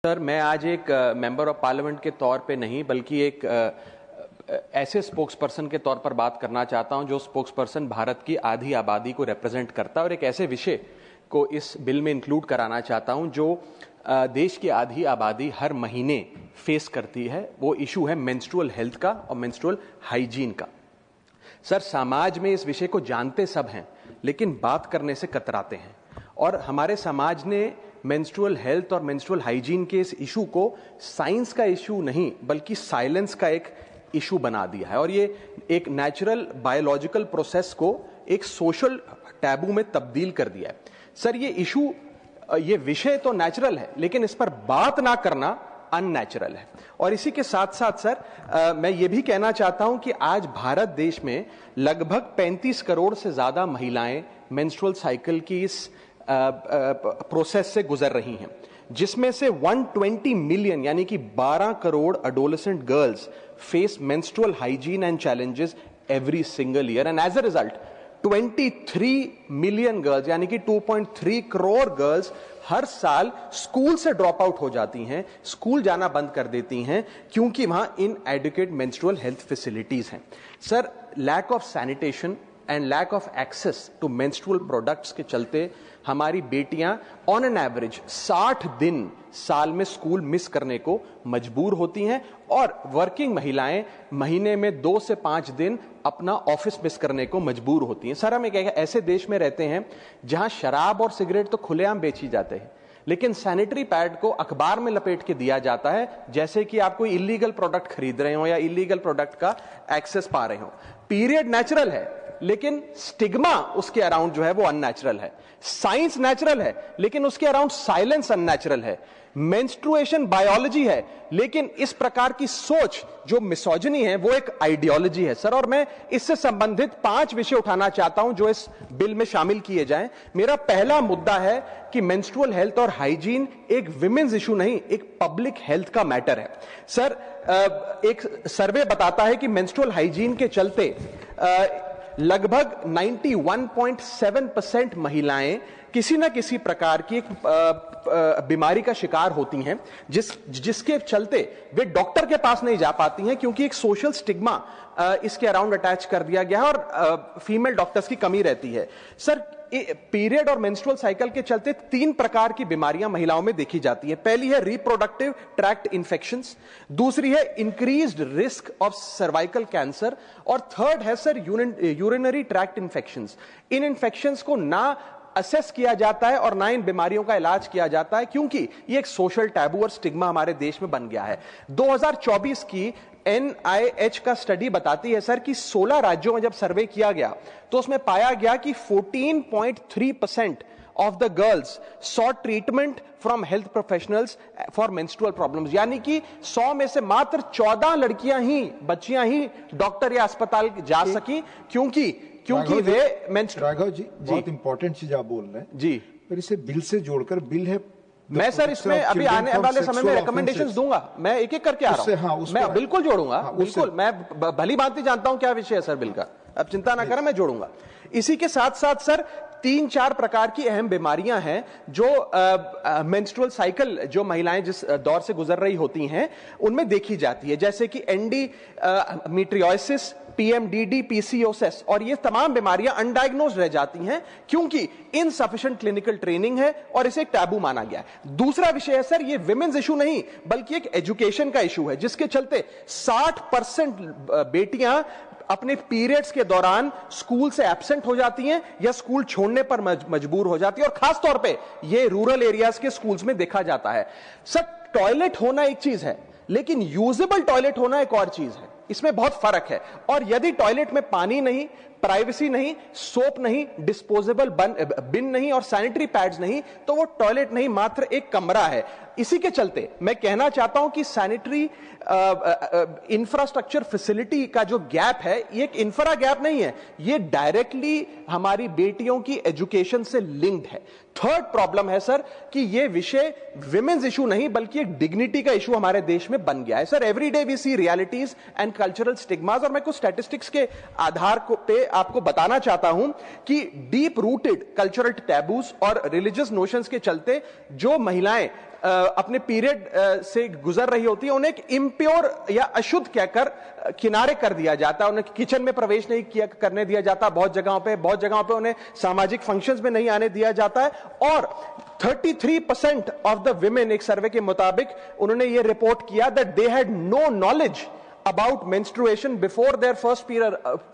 Sir, मैं आज एक मेंबर ऑफ पार्लियामेंट के तौर पे नहीं बल्कि एक ऐसे स्पोक्स पर्सन के तौर पर बात करना चाहता हूं जो स्पोक्स पर्सन भारत की आधी आबादी को रिप्रेजेंट करता है और एक ऐसे विषय को इस बिल में इंक्लूड कराना चाहता हूं जो देश की आधी आबादी हर महीने फेस करती है। वो इशू है मेंस्ट्रुअल हेल्थ का और मेंस्ट्रुअल हाइजीन का। सर, समाज में इस विषय को जानते सब हैं लेकिन बात करने से कतराते हैं और हमारे समाज ने मेंस्ट्रुअल हेल्थ और मेंस्ट्रुअल हाइजीन के इस इशू को साइंस का इशू नहीं बल्कि साइलेंस का एक इशू बना दिया है और ये एक नेचुरल बायोलॉजिकल प्रोसेस को एक सोशल टैबू में तब्दील कर दिया है। सर, ये इशू, ये विषय तो नेचुरल है लेकिन इस पर बात ना करना अननेचुरल है। और इसी के साथ साथ सर मैं ये भी कहना चाहता हूं कि आज भारत देश में लगभग 35 करोड़ से ज्यादा महिलाएं मेंस्ट्रुअल साइकिल की इस प्रोसेस से गुजर रही हैं, जिसमें से 120 मिलियन यानी कि 12 crore adolescent girls face menstrual hygiene and challenges every single year and as a result 23 million girls यानी कि 2.3 करोड़ गर्ल्स हर साल स्कूल से ड्रॉप आउट हो जाती हैं, स्कूल जाना बंद कर देती हैं क्योंकि वहां इनएडिक्वेट मेंस्ट्रुअल हेल्थ फैसिलिटीज हैं। Sir, lack of sanitation and lack of access to menstrual products के चलते हमारी बेटियां ऑन एन एवरेज 60 दिन साल में स्कूल मिस करने को मजबूर होती हैं और वर्किंग महिलाएं महीने में 2 से 5 दिन अपना ऑफिस मिस करने को मजबूर होती हैं। सर, हम एक ऐसे देश में रहते हैं जहां शराब और सिगरेट तो खुलेआम बेची जाते हैं लेकिन सैनिटरी पैड को अखबार में लपेट के दिया जाता है जैसे कि आप कोई इलीगल प्रोडक्ट खरीद रहे हो या इलीगल प्रोडक्ट का एक्सेस पा रहे हो। पीरियड नेचुरल है लेकिन स्टिग्मा उसके अराउंड जो है वो अननेचुरल है। साइंस नेचुरल है लेकिन उसके अराउंड साइलेंस अननेचुरल है। मेंस्ट्रुएशन बायोलॉजी है लेकिन इस प्रकार की सोच जो मिसोजिनी है वो एक आइडियोलॉजी है। सर, और मैं इससे संबंधित 5 विषय उठाना चाहता हूं जो इस बिल में शामिल किए जाएं। मेरा पहला मुद्दा है कि मेंस्ट्रुअल हेल्थ और हाइजीन एक विमेन्स इशू नहीं, एक पब्लिक हेल्थ का मैटर है। सर, एक सर्वे बताता है कि मेंस्ट्रुअल हाइजीन के चलते लगभग 91.7% महिलाएं किसी न किसी प्रकार की एक बीमारी का शिकार होती हैं जिसके चलते वे डॉक्टर के पास नहीं जा पाती हैं क्योंकि एक सोशल स्टिग्मा इसके अराउंड अटैच कर दिया गया है और फीमेल डॉक्टर्स की कमी रहती है। सर, पीरियड और मेंस्ट्रुअल साइकिल के चलते 3 प्रकार की बीमारियां महिलाओं में देखी जाती है। पहली है रिप्रोडक्टिव ट्रैक्ट इंफेक्शंस, दूसरी है increased risk of cervical cancer और थर्ड है सर यूरिनरी ट्रैक्ट इंफेक्शंस। इन इंफेक्शंस को ना असेस किया जाता है और ना इन बीमारियों का इलाज किया जाता है क्योंकि ये एक सोशल टैबू और स्टिग्मा हमारे देश में बन गया है। 2024 की NIH का स्टडी बताती है सर कि 16 राज्यों में जब सर्वे किया गया तो उसमें पाया गया कि 14.3% of the girls saw treatment from health professionals for menstrual problems, यानी कि 100 में से मात्र 14 लड़कियां ही, बच्चियां ही डॉक्टर या अस्पताल जा सकी क्योंकि वे राघव जी बहुत इंपॉर्टेंट चीज आप बोल रहे हैं जी, पर इसे बिल से जोड़कर बिल है। मैं सर इसमें अभी आने वाले समय में रिकमेंडेशंस दूंगा, मैं एक एक करके आ रहा हूं। मैं बिल्कुल जोड़ूंगा, बिल्कुल मैं भली भांति जानता हूं क्या विषय है सर बिल का, अब चिंता ना करें, मैं जोड़ूंगा। इसी के साथ साथ सर 3-4 प्रकार की अहम बीमारियां हैं जो मेंस्ट्रुअल साइकिल जो महिलाएं जिस दौर से गुजर रही होती हैं उनमें देखी जाती है, जैसे कि एंडोमेट्रियोसिस, PMDD, PCOS, और ये तमाम बीमारियां अनडायग्नोज रह जाती हैं क्योंकि इनसफिशिएंट क्लिनिकल ट्रेनिंग है और इसे एक टैबू माना गया है। दूसरा विषय है सर, ये विमेन्स इशू नहीं बल्कि एक एजुकेशन का इशू है जिसके चलते 60% बेटियां अपने पीरियड्स के दौरान स्कूल से एब्सेंट हो जाती हैं या स्कूल छोड़ने पर मजबूर हो जाती है और खास तौर पे ये रूरल एरियाज के स्कूल्स में देखा जाता है। सर, टॉयलेट होना एक चीज है लेकिन यूजेबल टॉयलेट होना एक और चीज है, इसमें बहुत फर्क है। और यदि टॉयलेट में पानी नहीं, प्राइवेसी नहीं, सोप नहीं, डिस्पोजेबल बिन नहीं और सैनिटरी पैड्स नहीं तो वो टॉयलेट नहीं, मात्र एक कमरा है। इसी के चलते मैं कहना चाहता हूं कि सैनिटरी इंफ्रास्ट्रक्चर फैसिलिटी का जो गैप है ये एक इंफ्रा गैप नहीं है, ये डायरेक्टली हमारी बेटियों की एजुकेशन से लिंक्ड है। थर्ड प्रॉब्लम है सर कि ये विषय विमेन्स इशू नहीं बल्कि एक डिग्निटी का इशू हमारे देश में बन गया है। Sir, every day we see realities and cultural stigmas, और मैं कुछ स्टैटिस्टिक्स के आधार पे आपको बताना चाहता हूं कि डीप रूटेड कल्चरल टैबूज और रिलीजियस नोशंस के चलते जो महिलाएं अपने पीरियड से गुजर रही होती है, उन्हें एक इम्प्योर या अशुद्ध कहकर किनारे कर दिया जाता है। उन्हें किचन में प्रवेश नहीं करने दिया जाता, बहुत जगहों पे उन्हें सामाजिक फंक्शंस में नहीं आने दिया जाता है। और 33% ऑफ द विमेन, एक सर्वे के मुताबिक उन्होंने यह रिपोर्ट किया that they had no knowledge about menstruation before their first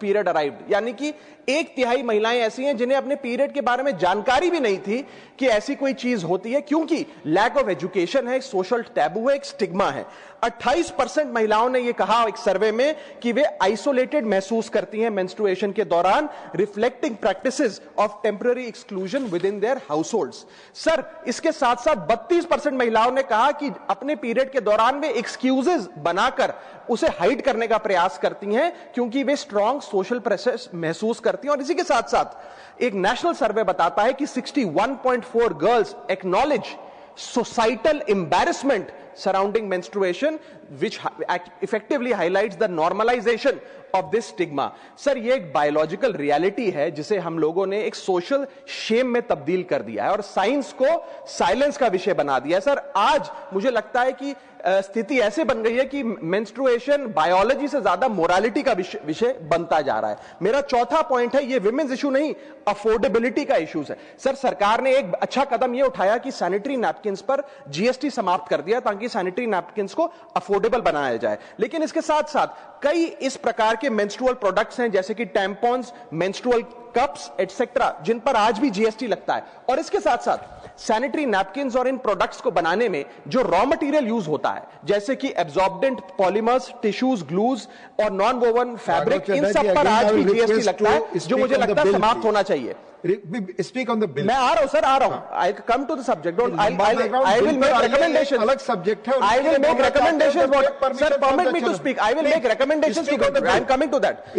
period arrived. यानी कि 1/3 महिलाएं ऐसी हैं जिन्हें अपने पीरियड के बारे में जानकारी भी नहीं थी कि ऐसी कोई चीज होती है, क्योंकि लैक ऑफ एजुकेशन है, एक सोशल टैबू है, एक स्टिग्मा है। 28% महिलाओं ने यह कहा एक सर्वे में कि वे आइसोलेटेड महसूस करती हैं मेंस्ट्रुएशन के दौरान, reflecting practices of temporary exclusion with in their households. Sir, इसके साथ साथ 32% महिलाओं ने कहा कि अपने पीरियड के दौरान वे एक्सक्यूजेस बनाकर उसे हाइड करने का प्रयास करती हैं, क्योंकि वे स्ट्रॉन्ग सोशल प्रेशर महसूस करती हैं। और इसी के साथ साथ एक नेशनल सर्वे बताता है कि 61.4 girls acknowledge societal embarrassment surrounding menstruation, which effectively highlights the normalization of this stigma. Sir, ये एक बायोलॉजिकल रियलिटी है जिसे हम लोगों ने एक सोशल शेम में तब्दील कर दिया है और साइंस को साइलेंस का विषय बना दिया है। सर, आज मुझे लगता है कि स्थिति ऐसे बन गई है कि मेंस्ट्रुएशन बायोलॉजी से ज्यादा मोरालिटी का विषय बनता जा रहा है। मेरा चौथा पॉइंट है, ये विमेन्स इशू नहीं, अफोर्डेबिलिटी का इशू है। सर, सरकार ने एक अच्छा कदम यह उठाया कि सैनिटरी नैपकिन पर जीएसटी समाप्त कर दिया ताकि सैनिटरी नैपकिन को अफोर्डेबल बनाया जाए। लेकिन इसके साथ साथ कई इस प्रकार के मेंस्ट्रुअल प्रोडक्ट्स हैं जैसे कि टैम्पॉन्स, मेंस्ट्रुअल कप्स एटसेट्रा, जिन पर आज भी जीएसटी लगता है। और इसके साथ साथ सैनिटरी नैपकिन्स और इन प्रोडक्ट्स को बनाने में जो रॉ मटेरियल यूज होता है जैसे कि एब्जॉर्बेंट पॉलीमर्स, टिश्यूज, ग्लूज और नॉन वोवन फैब्रिक, इन सब पर आज भी जीएसटी लगता है, जो मुझे लगता है समाप्त होना चाहिए। Speak on the bill. मैं आ रहा हूं सर, आ रहा हूं। I come to the subject. I will make recommendations. अलग सब्जेक्ट है। I will make recommendations. Sir, permit me to speak. I will make recommendations. I am coming to that.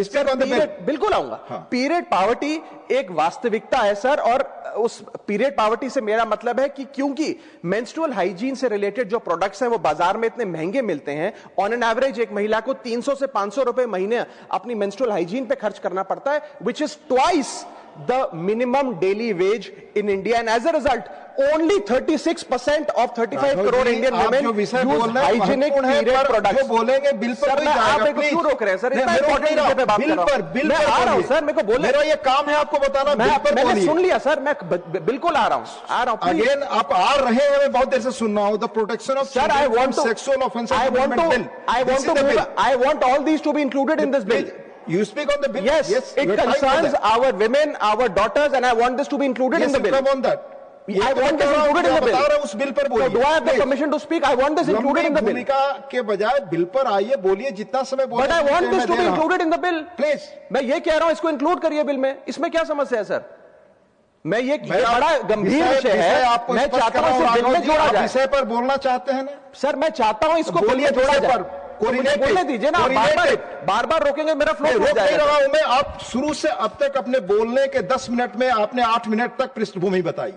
बिल्कुल आऊंगा। Period poverty एक वास्तविकता है sir, और उस period poverty से मेरा मतलब है कि क्योंकि मेंस्ट्रुअल हाइजीन से रिलेटेड जो प्रोडक्ट्स हैं वो बाजार में इतने महंगे मिलते हैं, ऑन एन एवरेज एक महिला को 300 से 500 रुपए महीने अपनी मेंस्ट्रुअल हाइजीन पे खर्च करना पड़ता है, which is twice the minimum daily wage in India, and as a result only 36% of 35 crore Indian women use hygienic period products. जो बोलेंगे बिल पर कोई जाएगा, आप क्यों रोक रहे हैं सर? इतना इंपॉर्टेंट विषय पे बात कर रहा हूं। बिल मैं आ रहा हूं सर, मेरे को बोलने, मेरा ये काम है आपको बताना। मैंने सुन लिया सर, मैं बिल्कुल आ रहा हूं। अगेन आप आ रहे हैं, मैं बहुत देर से सुन रहा हूं। The protection of sir, I want to, sexual offenses I want all these to be included in this bill. You speak on the bill. Yes, it concerns our women, our daughters, and I want this to be included in the bill. Come on that. I want this included in the bill. उस bill पर बोलिए। So do I have the permission to speak? I want this included in the bill. भूमिका के बजाय bill पर आइए, बोलिए जितना समय बोले। But I want this to be included in the bill. Please. मैं ये कह रहा हूँ, इसको इंक्लूड करिए बिल में। इसमें क्या समस्या है सर? मैं ये बड़ा गंभीर विषय है, मैं चाहता हूँ इसे बिल में जोड़ा जाए। विषय पर बोलना चाहते हैं ना सर? मैं चाहता हूँ इसको बिल में जोड़ा जाए। बोलने दीजिए ना, बार बार रोकेंगे मेरा फ्लो हो जाएगा। मैं आप शुरू से अब तक अपने बोलने के 10 मिनट में आपने 8 मिनट तक पृष्ठभूमि बताई।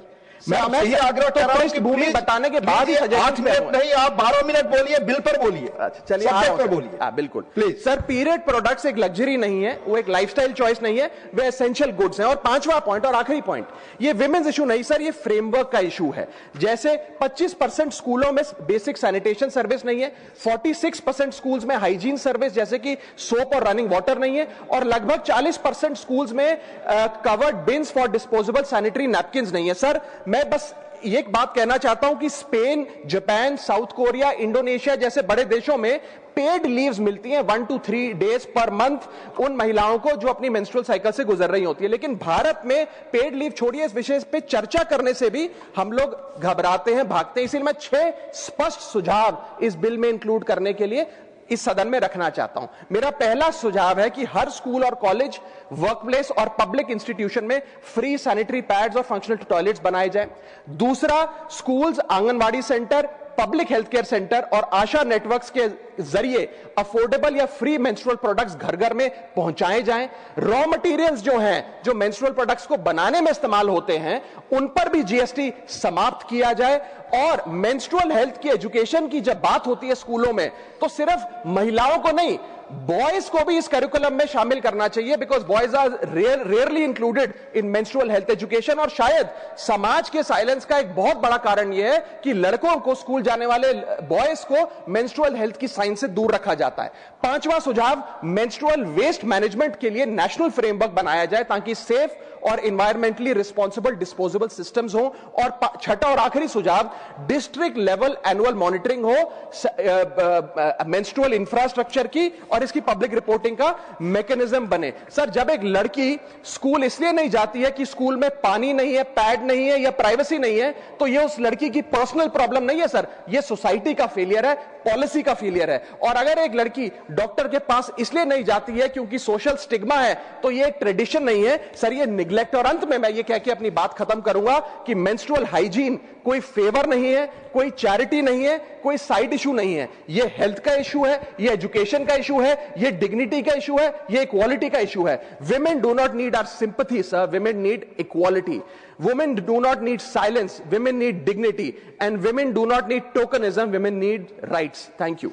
मैं यही आग्रह कर रहा हूं कि भूमि बताने के बाद ही 8 मिनट नहीं, आप 12 मिनट बोलिए, बिल पर बोलिए। चलिए पर बोलिए। बिल्कुल प्लीज सर। पीरियड प्रोडक्ट्स एक लग्जरी नहीं है, वो एक लाइफस्टाइल चॉइस नहीं है, वे एसेंशियल गुड्स हैं। और पांचवा पॉइंट और आखिरी पॉइंट, ये विमेन्स इशू नहीं सर, ये फ्रेमवर्क का इशू है। जैसे 25% स्कूलों में बेसिक सैनिटेशन सर्विस नहीं है, 46% स्कूल्स में हाइजीन सर्विस जैसे कि सोप और रनिंग वाटर नहीं है, और लगभग 40% स्कूल्स में covered beans for disposable sanitary napkin नहीं है। सर, मैं बस एक बात कहना चाहता हूं कि Spain, Japan, south Korea, Indonesia जैसे बड़े देशों में पेड लीव्स मिलती हैं 1 to 3 डेज पर मंथ उन महिलाओं को जो अपनी मेंस्ट्रुअल साइकिल से गुजर रही होती है। लेकिन भारत में पेड लीव छोड़िए, इस विषय पे चर्चा करने से भी हम लोग घबराते हैं, भागते हैं। इसीलिए मैं 6 स्पष्ट सुझाव इस बिल में इंक्लूड करने के लिए इस सदन में रखना चाहता हूं। मेरा पहला सुझाव है कि हर स्कूल और कॉलेज, वर्कप्लेस और पब्लिक इंस्टीट्यूशन में फ्री सैनिटरी पैड्स और फंक्शनल टॉयलेट्स बनाए जाएं। दूसरा, schools, anganwadi centre, public health care centre और आशा नेटवर्क्स के जरिए अफोर्डेबल या फ्री मेंस्ट्रुअल प्रोडक्ट्स घर घर में पहुंचाए जाएं। रॉ मटेरियल्स जो हैं, जो मेंस्ट्रुअल प्रोडक्ट्स को बनाने में इस्तेमाल होते हैं, उन पर भी जीएसटी समाप्त किया जाए। और मेंस्ट्रुअल हेल्थ की एजुकेशन की जब बात होती है स्कूलों में, तो सिर्फ महिलाओं को नहीं, बॉयज को भी इस करिकुलम में शामिल करना चाहिए, because boys are rarely included in menstrual health education. और शायद समाज के साइलेंस का एक बहुत बड़ा कारण यह है कि लड़कों को, स्कूल जाने वाले बॉयज को मेंस्ट्रुअल हेल्थ की साइंस से दूर रखा जाता है। पांचवा सुझाव, मेंस्ट्रुअल वेस्ट मैनेजमेंट के लिए नेशनल फ्रेमवर्क बनाया जाए ताकि सेफ और एनवायरमेंटली रिस्पॉन्सिबल डिस्पोजेबल सिस्टम्स हो। और छठा और आखिरी सुझाव, डिस्ट्रिक्ट लेवल एनुअल मॉनिटरिंग हो मेंस्ट्रुअल इंफ्रास्ट्रक्चर की और इसकी पब्लिक रिपोर्टिंग का मैकेनिज्म बने। सर, जब एक लड़की स्कूल इसलिए नहीं जाती है कि स्कूल में पानी नहीं है, पैड नहीं है या प्राइवेसी नहीं है, तो यह उस लड़की की पर्सनल प्रॉब्लम नहीं है सर, यह सोसाइटी का फेलियर है, पॉलिसी का फेलियर है। और अगर एक लड़की डॉक्टर के पास इसलिए नहीं जाती है क्योंकि सोशल स्टिग्मा है, तो यह एक ट्रेडिशन नहीं है सर, यह निग्लेक्ट। और अंत में मैं यह कह के अपनी बात खत्म करूंगा कि मेंस्ट्रुअल हाइजीन कोई फेवर नहीं है, कोई चैरिटी नहीं है, कोई साइड इशू नहीं है। यह हेल्थ का इशू है, यह एजुकेशन का इशू है, यह डिग्निटी का इशू है, यह इक्वालिटी का इशू है। Women do not need our sympathy sir, women need equality. Women do not need silence, women need dignity, and women do not need tokenism, women need rights. Thank you.